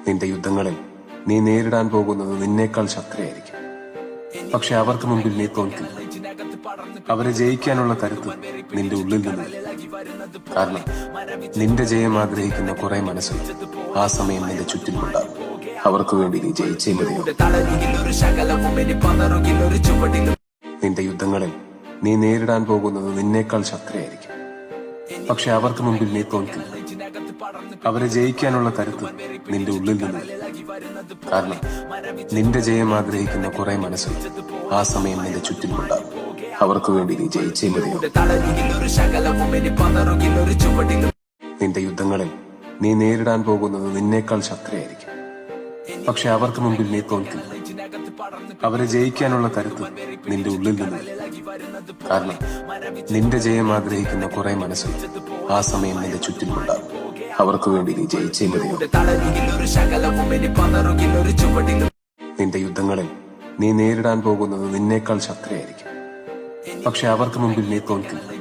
നിന്റെ യുദ്ധങ്ങളിൽ നീ നേരിടാൻ പോകുന്നത് നിന്നേക്കാൾ ശക്തരായിരിക്കും. പക്ഷെ അവർക്ക് മുമ്പിൽ നീ തോൽക്കില്ല. അവരെ ജയിക്കാനുള്ള കരുത്ത് നിന്റെ ഉള്ളിൽ നിന്ന്. കാരണം നിന്റെ ജയം ആഗ്രഹിക്കുന്ന കുറെ മനസ്സുകൾ ആ സമയം നിന്റെ ചുറ്റിലുണ്ടാകും. അവർക്ക് വേണ്ടി നീ ജയിച്ചേ മതിയോ. നിന്റെ യുദ്ധങ്ങളിൽ നീ നേരിടാൻ പോകുന്നത് നിന്നേക്കാൾ ശക്തരായിരിക്കും. പക്ഷെ അവർക്ക് മുമ്പിൽ നീ തോൽക്കില്ല. അവരെ ജയിക്കാനുള്ള കരുത്ത് നിന്റെ ഉള്ളിൽ നിന്ന്. കാരണം നിന്റെ ജയം ആഗ്രഹിക്കുന്ന കുറെ മനസ്സുകൾ ആ സമയം നിന്റെ ചുറ്റിലുണ്ടാകും. അവർക്ക് വേണ്ടി നീ ജയിച്ചേ മതിയോ. നിന്റെ യുദ്ധങ്ങളിൽ നീ നേരിടാൻ പോകുന്നത് നിന്നേക്കാൾ ശക്തരായിരിക്കും. പക്ഷെ അവർക്ക് മുമ്പിൽ നീ തോൽക്കില്ല. അവരെ ജയിക്കാനുള്ള കരുത്ത് നിന്റെ ഉള്ളിൽ നിന്ന്. കാരണം നിന്റെ ജയം ആഗ്രഹിക്കുന്ന കുറെ മനസ്സുകൾ ആ സമയം നിന്റെ ചുറ്റിലുണ്ടാകും. അവർക്ക് വേണ്ടി നീ ജയിച്ചേ മതിയോ. നിന്റെ യുദ്ധങ്ങളിൽ നീ നേരിടാൻ പോകുന്നത് നിന്നേക്കാൾ ശക്തരായിരിക്കും. പക്ഷെ അവർക്ക് മുമ്പിൽ നീ തോൽക്കില്ല.